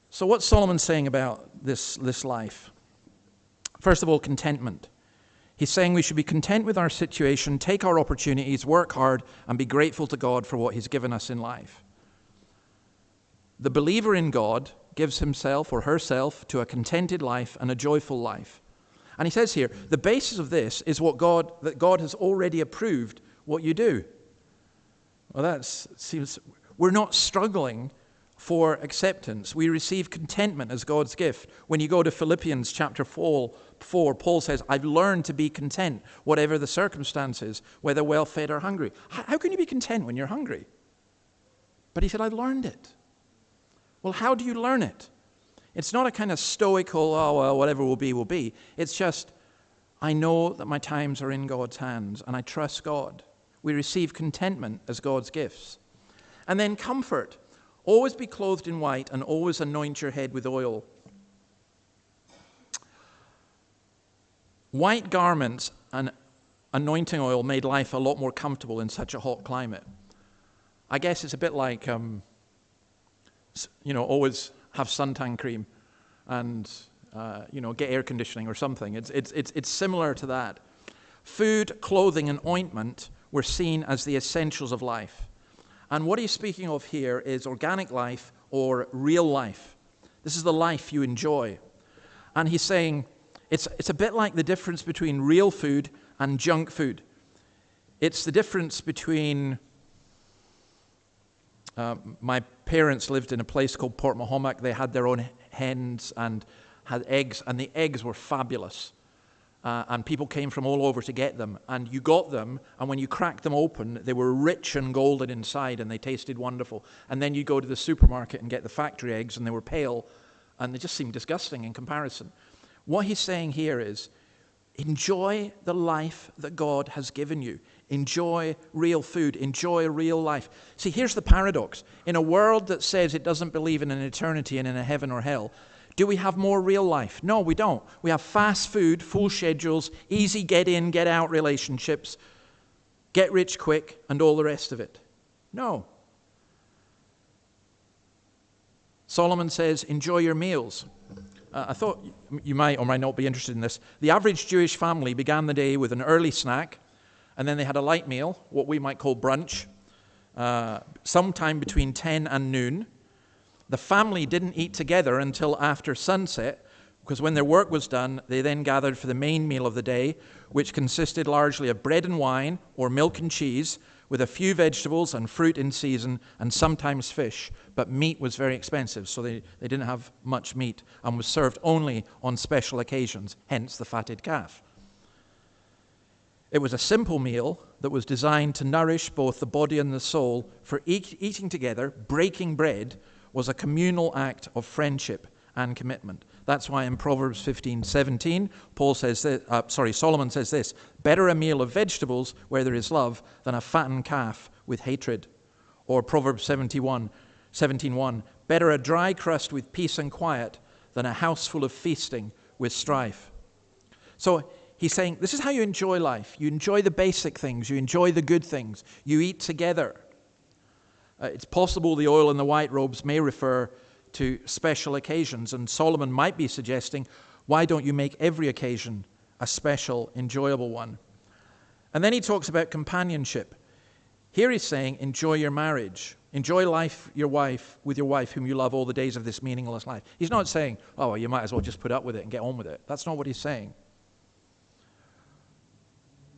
So what's Solomon saying about this life? First of all, contentment. He's saying we should be content with our situation, take our opportunities, work hard, and be grateful to God for what He's given us in life. The believer in God gives himself or herself to a contented life and a joyful life. And he says here, the basis of this is that God has already approved what you do. Well, we're not struggling for acceptance. We receive contentment as God's gift. When you go to Philippians chapter 4, Paul says, I've learned to be content, whatever the circumstances, whether well-fed or hungry. How can you be content when you're hungry? But he said, I've learned it. Well, how do you learn it? It's not a kind of stoical, oh, well, whatever will be, will be. It's just, I know that my times are in God's hands, and I trust God. We receive contentment as God's gifts. And then comfort. Always be clothed in white, and always anoint your head with oil. White garments and anointing oil made life a lot more comfortable in such a hot climate. I guess it's a bit like, always have suntan cream and, get air conditioning or something. It's similar to that. Food, clothing, and ointment were seen as the essentials of life. And what he's speaking of here is organic life or real life. This is the life you enjoy. And he's saying it's a bit like the difference between real food and junk food. It's the difference between... my parents lived in a place called Port Mahomack. They had their own hens and had eggs, and the eggs were fabulous. And people came from all over to get them. And you got them, and when you cracked them open, they were rich and golden inside, and they tasted wonderful. And then you go to the supermarket and get the factory eggs, and they were pale, and they just seemed disgusting in comparison. What he's saying here is, enjoy the life that God has given you. Enjoy real food. Enjoy real life. See, here's the paradox. In a world that says it doesn't believe in an eternity and in a heaven or hell, do we have more real life? No, we don't. We have fast food, full schedules, easy get in, get out relationships, get rich quick, and all the rest of it. No. Solomon says, enjoy your meals. I thought you might or might not be interested in this. The average Jewish family began the day with an early snack, and then they had a light meal, what we might call brunch, sometime between 10 and noon. The family didn't eat together until after sunset, because when their work was done, they then gathered for the main meal of the day, which consisted largely of bread and wine or milk and cheese, with a few vegetables and fruit in season, and sometimes fish. But meat was very expensive, so they didn't have much meat, and was served only on special occasions, hence the fatted calf. It was a simple meal that was designed to nourish both the body and the soul, for eating together, breaking bread, was a communal act of friendship and commitment. That's why in Proverbs 15:17, Solomon says this, better a meal of vegetables where there is love than a fattened calf with hatred. Or Proverbs 17:1, better a dry crust with peace and quiet than a house full of feasting with strife. So he's saying, this is how you enjoy life. You enjoy the basic things. You enjoy the good things. You eat together. It's possible the oil in the white robes may refer to special occasions, and Solomon might be suggesting, why don't you make every occasion a special, enjoyable one? And then he talks about companionship. Here he's saying, enjoy your marriage. Enjoy life with your wife whom you love all the days of this meaningless life. He's not saying, oh, well, you might as well just put up with it and get on with it. That's not what he's saying.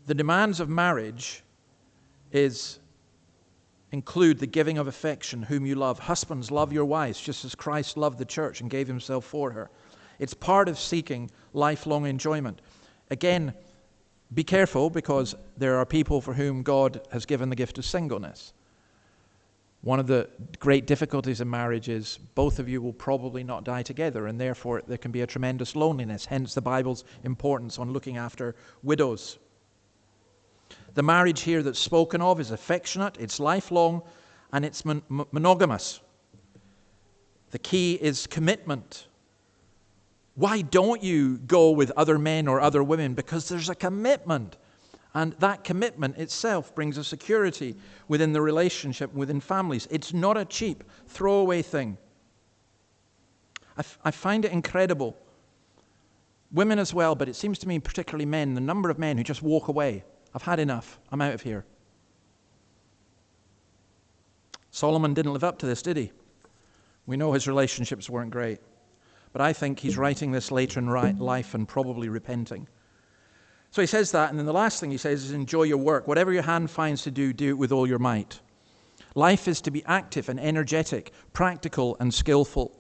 The demands of marriage include the giving of affection whom you love. Husbands, love your wives just as Christ loved the church and gave himself for her. It's part of seeking lifelong enjoyment. Again, be careful, because there are people for whom God has given the gift of singleness. One of the great difficulties in marriage is both of you will probably not die together, and therefore there can be a tremendous loneliness, hence the Bible's importance on looking after widows. The marriage here that's spoken of is affectionate, it's lifelong, and it's monogamous. The key is commitment. Why don't you go with other men or other women? Because there's a commitment. And that commitment itself brings a security within the relationship, within families. It's not a cheap, throwaway thing. I find it incredible. Women as well, but it seems to me particularly men, the number of men who just walk away. I've had enough. I'm out of here. Solomon didn't live up to this, did he? We know his relationships weren't great. But I think he's writing this later in life and probably repenting. So he says that, and then the last thing he says is enjoy your work. Whatever your hand finds to do, do it with all your might. Life is to be active and energetic, practical and skillful.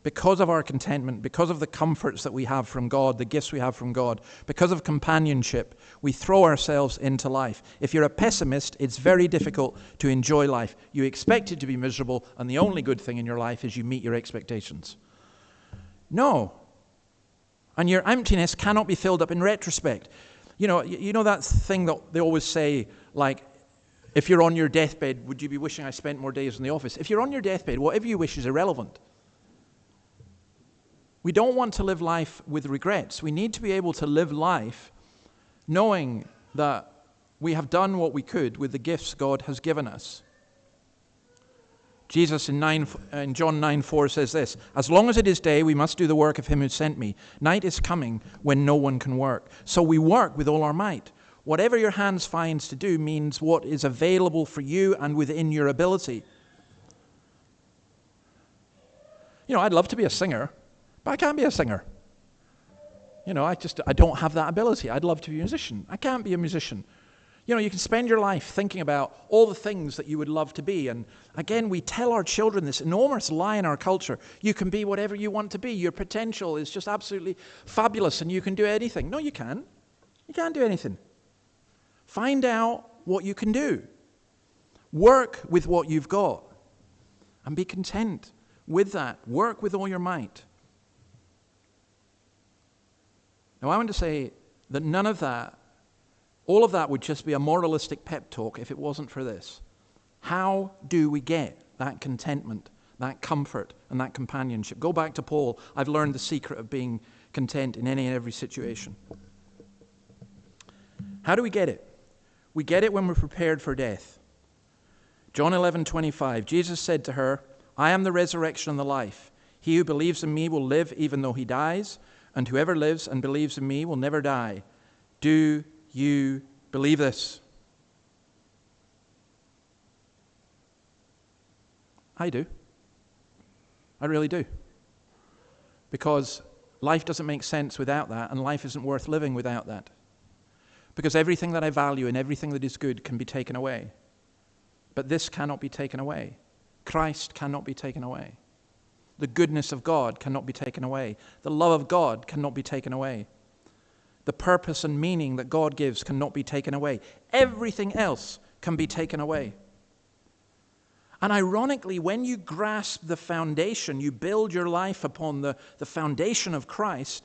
Because of our contentment, because of the comforts that we have from God, the gifts we have from God, because of companionship, we throw ourselves into life. If you're a pessimist, it's very difficult to enjoy life. You expect it to be miserable, and the only good thing in your life is you meet your expectations. No. And your emptiness cannot be filled up in retrospect. You know that thing that they always say, like, if you're on your deathbed, would you be wishing I spent more days in the office? If you're on your deathbed, whatever you wish is irrelevant. We don't want to live life with regrets. We need to be able to live life knowing that we have done what we could with the gifts God has given us. Jesus in John 9:4 says this, as long as it is day, we must do the work of him who sent me. Night is coming when no one can work. So we work with all our might. Whatever your hands finds to do means what is available for you and within your ability. I'd love to be a singer, but I can't be a singer. I don't have that ability. I'd love to be a musician. I can't be a musician. You can spend your life thinking about all the things that you would love to be. And again, we tell our children this enormous lie in our culture. You can be whatever you want to be. Your potential is just absolutely fabulous and you can do anything. No, you can't. You can't do anything. Find out what you can do. Work with what you've got. And be content with that. Work with all your might. Now, I want to say that none of that, all of that would just be a moralistic pep talk if it wasn't for this. How do we get that contentment, that comfort, and that companionship? Go back to Paul. I've learned the secret of being content in any and every situation. How do we get it? We get it when we're prepared for death. John 11:25, Jesus said to her, I am the resurrection and the life. He who believes in me will live even though he dies, and whoever lives and believes in me will never die. Do you believe this? I do. I really do. Because life doesn't make sense without that, and life isn't worth living without that. Because everything that I value and everything that is good can be taken away. But this cannot be taken away. Christ cannot be taken away. The goodness of God cannot be taken away. The love of God cannot be taken away. The purpose and meaning that God gives cannot be taken away. Everything else can be taken away. And ironically, when you grasp the foundation, you build your life upon the foundation of Christ,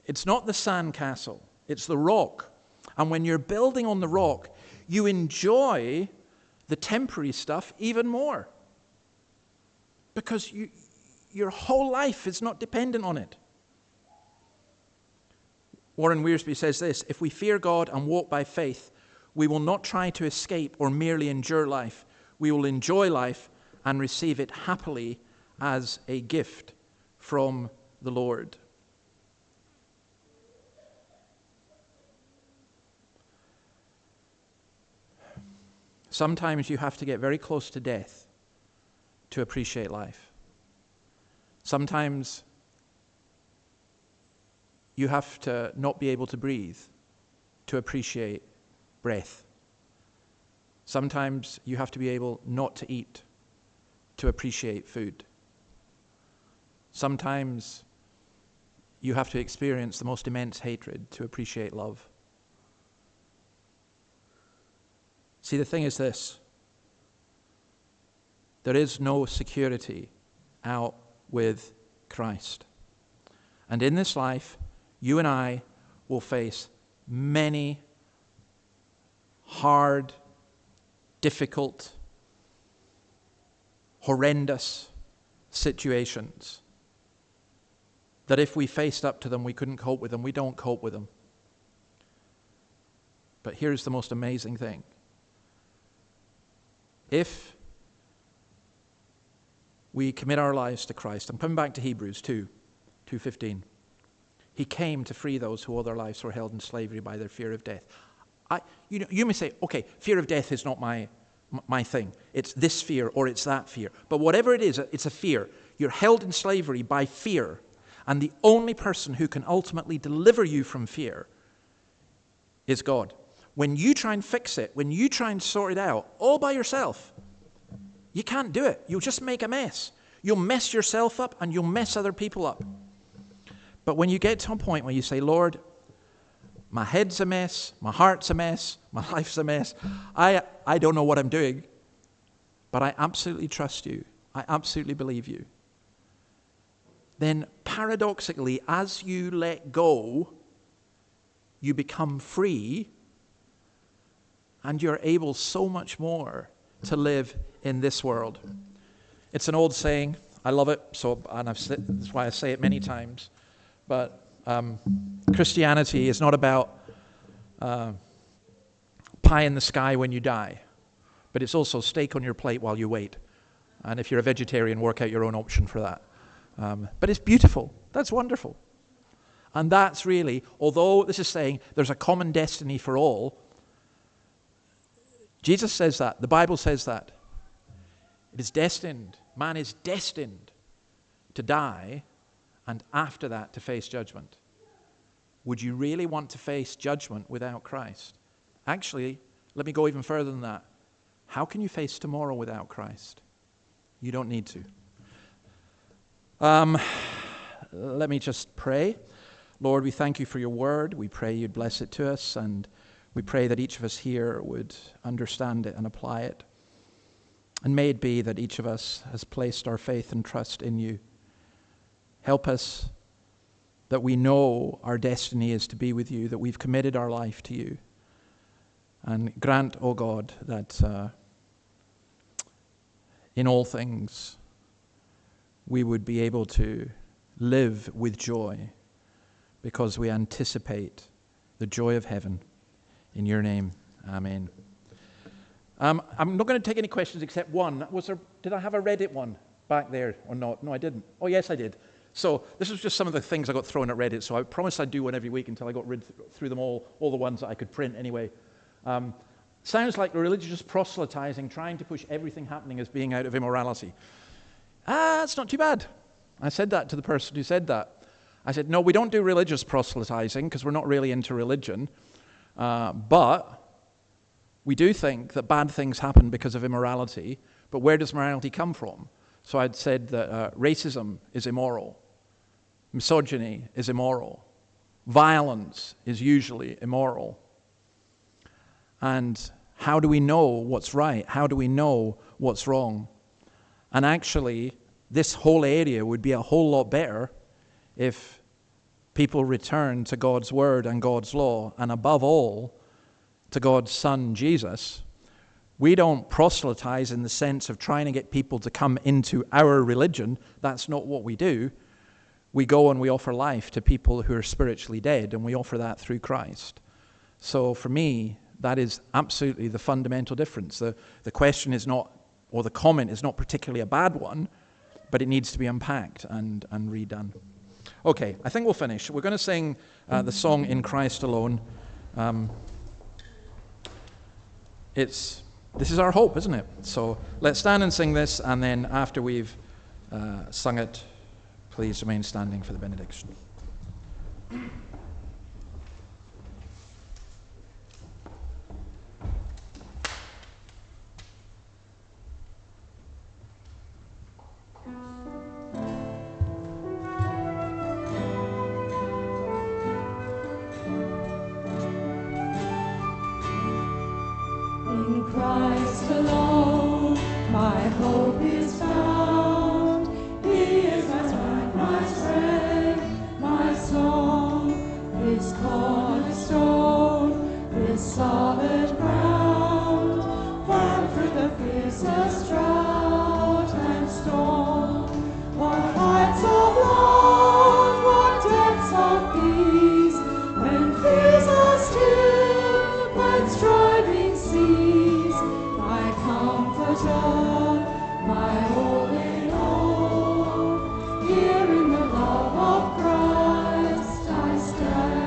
it's not the sandcastle, it's the rock. And when you're building on the rock, you enjoy the temporary stuff even more. Because your whole life is not dependent on it. Warren Wiersbe says this, if we fear God and walk by faith, we will not try to escape or merely endure life. We will enjoy life and receive it happily as a gift from the Lord. Sometimes you have to get very close to death to appreciate life. Sometimes you have to not be able to breathe to appreciate breath. Sometimes you have to be able not to eat to appreciate food. Sometimes you have to experience the most immense hatred to appreciate love. See, the thing is this. There is no security out with Christ. And in this life, you and I will face many hard, difficult, horrendous situations that if we faced up to them, we couldn't cope with them. We don't cope with them. But here's the most amazing thing. If we commit our lives to Christ, I'm coming back to Hebrews 2:15. He came to free those who all their lives were held in slavery by their fear of death. You may say, okay, fear of death is not my my thing. It's this fear or it's that fear. But whatever it is, it's a fear. You're held in slavery by fear. And the only person who can ultimately deliver you from fear is God. When you try and fix it, when you try and sort it out all by yourself, you can't do it. You'll just make a mess. You'll mess yourself up and you'll mess other people up. But when you get to a point where you say, Lord, my head's a mess, my heart's a mess, my life's a mess, I don't know what I'm doing, but I absolutely trust you. I absolutely believe you. Then paradoxically, as you let go, you become free and you're able so much more to live in this world. It's an old saying. I love it, that's why I say it many times. But Christianity is not about pie in the sky when you die, but it's also steak on your plate while you wait. And if you're a vegetarian, work out your own option for that. But it's beautiful. That's wonderful. And that's really, although this is saying there's a common destiny for all, Jesus says that. The Bible says that. It is destined. Man is destined to die and after that to face judgment. Would you really want to face judgment without Christ? Actually, let me go even further than that. How can you face tomorrow without Christ? You don't need to. Let me just pray. Lord, we thank you for your word. We pray you'd bless it to us, and we pray that each of us here would understand it and apply it. And may it be that each of us has placed our faith and trust in you. Help us that we know our destiny is to be with you, that we've committed our life to you. And grant, O God, that in all things we would be able to live with joy because we anticipate the joy of heaven. In your name, amen. I'm not going to take any questions except one. Did I have a Reddit one back there or not? No, I didn't. Oh, yes, I did. So this was just some of the things I got thrown at Reddit. So I promised I'd do one every week until I got through them all the ones that I could print anyway. Sounds like religious proselytizing, trying to push everything happening as being out of immorality. It's not too bad. I said that to the person who said that. I said, no, we don't do religious proselytizing because we're not really into religion. But we do think that bad things happen because of immorality. But where does morality come from? So I'd said that racism is immoral. Misogyny is immoral. Violence is usually immoral. And how do we know what's right? How do we know what's wrong? And actually, this whole area would be a whole lot better if people return to God's word and God's law, and above all, to God's Son, Jesus. We don't proselytize in the sense of trying to get people to come into our religion. That's not what we do. We go and we offer life to people who are spiritually dead, and we offer that through Christ. So for me, that is absolutely the fundamental difference. The question is not, or the comment is not particularly a bad one, but it needs to be unpacked and redone. Okay, I think we'll finish. We're going to sing the song In Christ Alone. This is our hope, isn't it? So let's stand and sing this, and then after we've sung it, please remain standing for the benediction. In Christ alone, my hope is found. He is my strength, my song, this cornerstone, this solid ground, firm through the fiercest drought and storm. What heights of love, what depths of peace, when fears are still, when striving cease, my comforter, my all in all, here in the love of Christ I stand.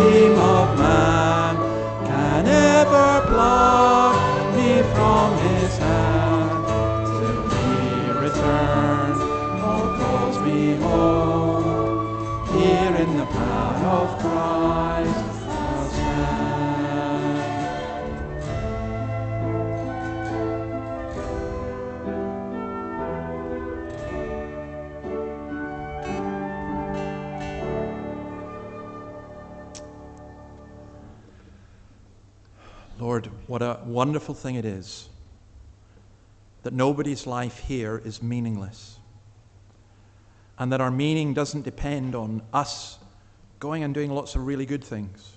scheme of man can ever pluck me from his hand. Till he return or calls me home, here in the path of Christ I'll stand. Lord, what a wonderful thing it is that nobody's life here is meaningless, and that our meaning doesn't depend on us going and doing lots of really good things,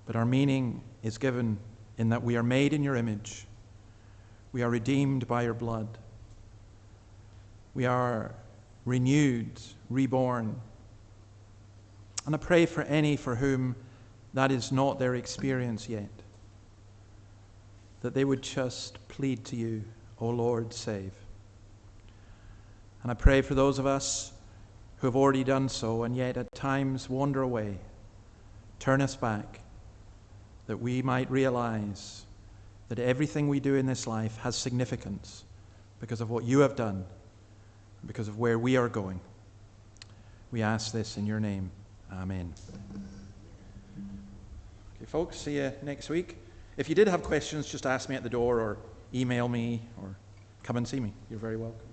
but our meaning is given in that we are made in your image, we are redeemed by your blood, we are renewed, reborn. And I pray for any for whom that is not their experience yet, that they would just plead to you, O Lord, save. And I pray for those of us who have already done so and yet at times wander away, turn us back, that we might realize that everything we do in this life has significance because of what you have done, because of where we are going. We ask this in your name. Amen. Okay, folks, see you next week. If you did have questions, just ask me at the door or email me or come and see me. You're very welcome.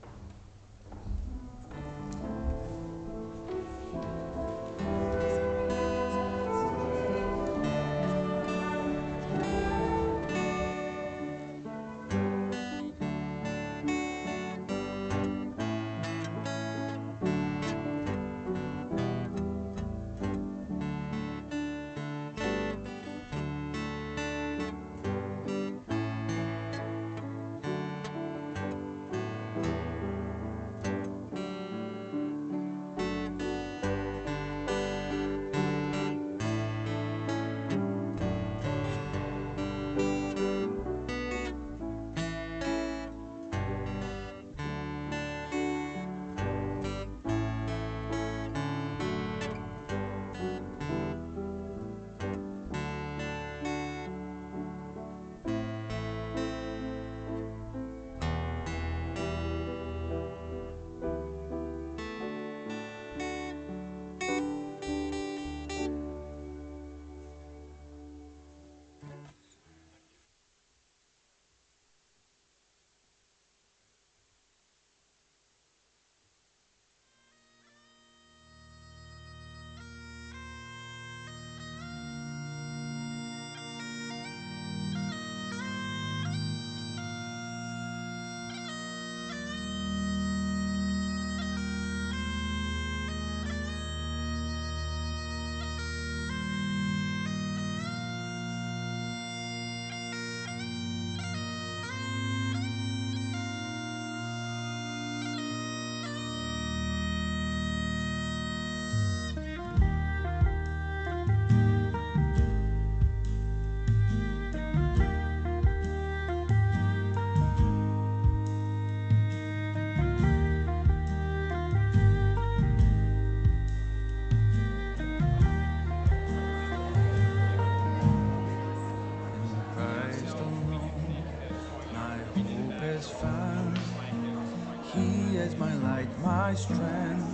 My strength,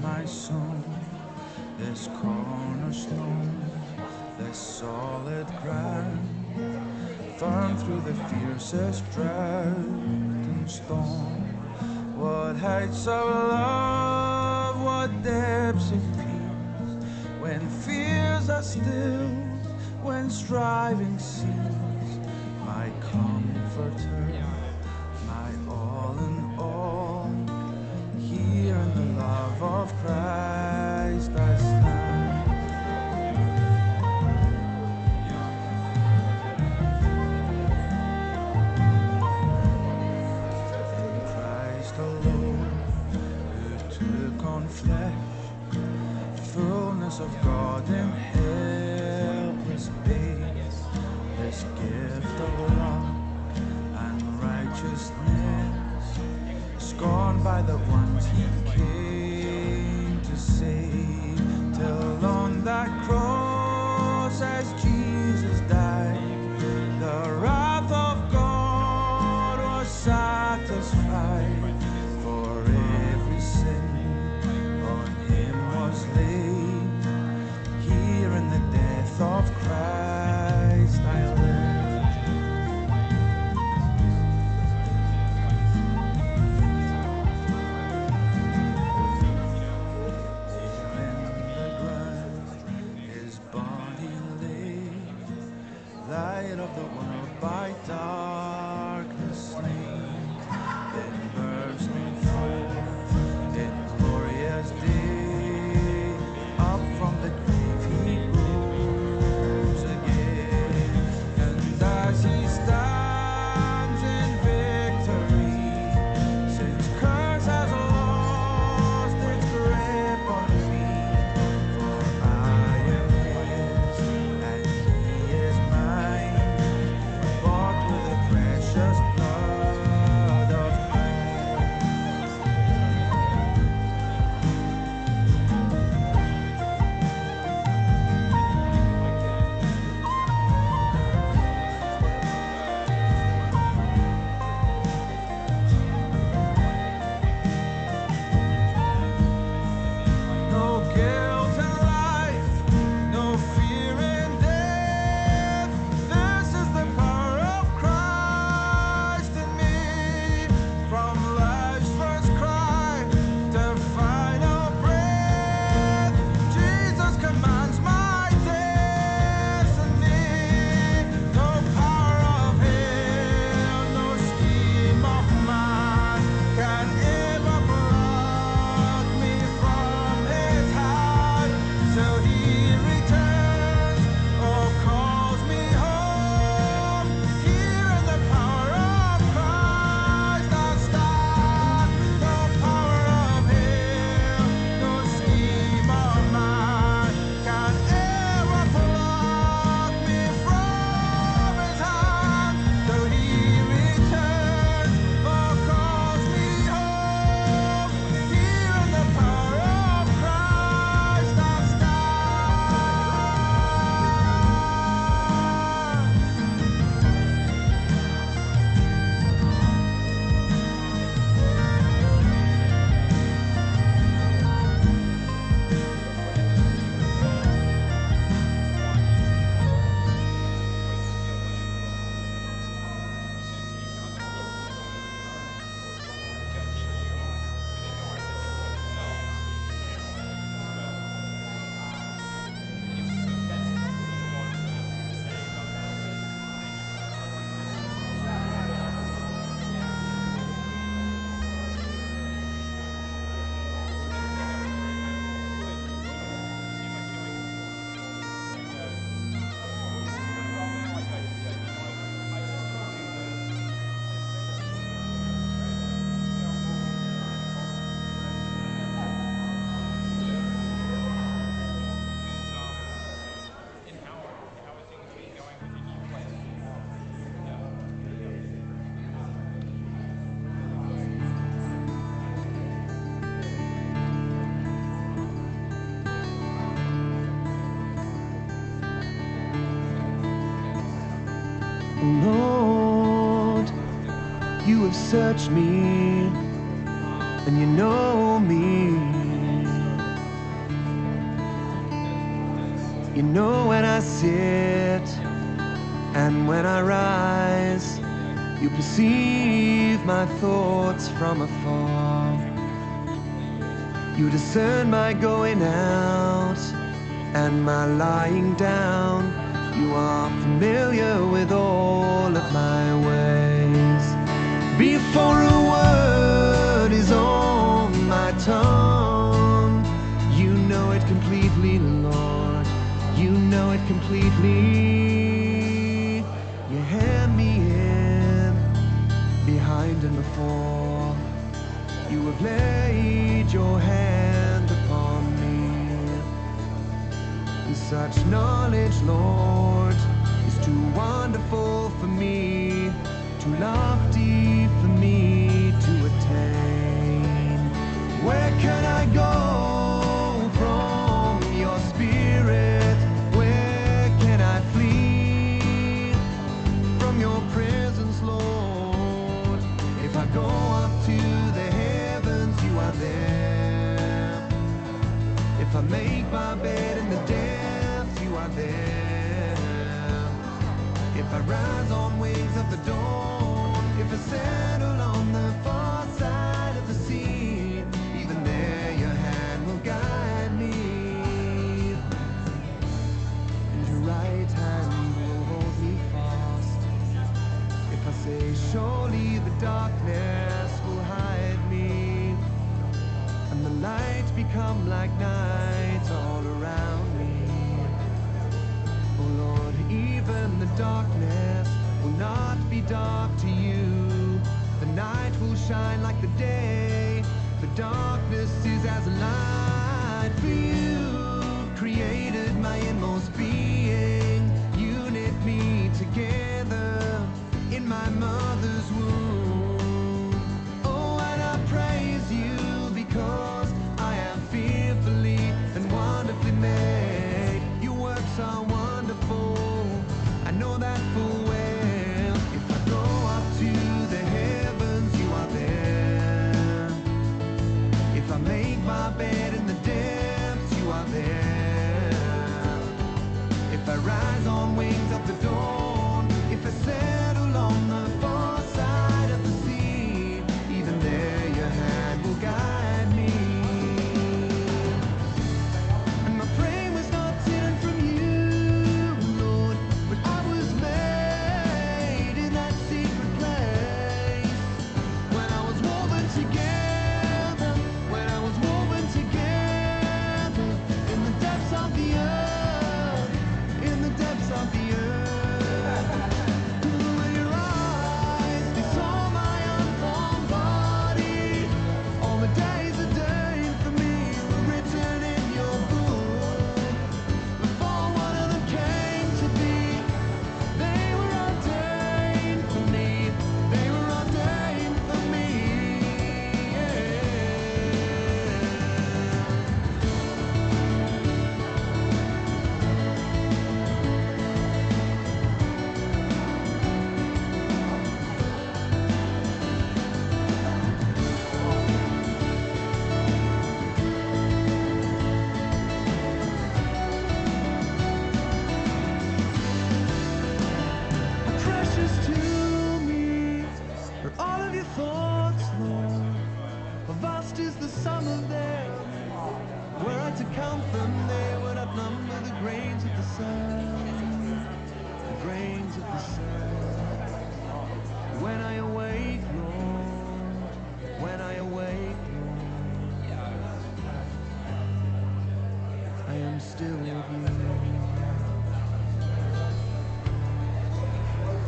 my song, this cornerstone, this solid ground, firm through the fiercest drought and storm. What heights of love, what depths of peace, when fears are stilled, when striving cease, my comforter, my all in all. Here in the love of Christ I stand. In Christ alone, who took on flesh, fullness of God in helpless babe, this gift of love and righteousness, scorned by the ones he came to save, till on that cross Lord, you have searched me, and you know me. You know when I sit and when I rise. You perceive my thoughts from afar. You discern my going out and my lying down. You are familiar with all of my ways. Before a word is on my tongue, you know it completely, Lord. You know it completely. You hand me in behind and before. You have laid your hand upon me. And such knowledge, Lord, is too wonderful for me, too lofty for me to attain. Where can I go from your spirit? Where can I flee from your presence, Lord? If I go up to the heavens, you are there. If I make my bed in the depths, you are there. If I rise on wings of the dawn, if I settle on the far side of the sea, even there your hand will guide me, and your right hand will hold me fast. If I say surely the darkness will hide me, and the light become like night all around me. Oh Lord, even the darkness will not be dark to you. The night will shine like the day. The darkness is as light for you. Created my inmost being. You knit me together in my mother's womb. Oh, and I praise you because I am fearfully and wonderfully made. Your works are wonderful, I know that full well. If I go up to the heavens, you are there. If I make my bed in the depths, you are there. If I rise on wings of the dawn, if I settle on the far side of the sea, even there your hand will guide me. And my frame was not hidden from you, Lord, but I was made in that secret place. When I was woven together, when I was woven together, in the depths of the earth, in the depths of the earth. With your eyes, they saw my unformed body. All the days ordained for me were written in your book. Before one of them came to be, they were ordained for me. They were ordained for me. Precious to me are all of your thoughts, Lord. How vast is the sum of them. Were I to count them, they would outnumber the grains of the sun. The grains of the sun. When I awake, Lord, when I awake, Lord, I am still with you.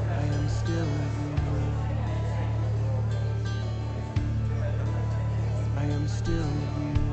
I am still with you. I am still with you.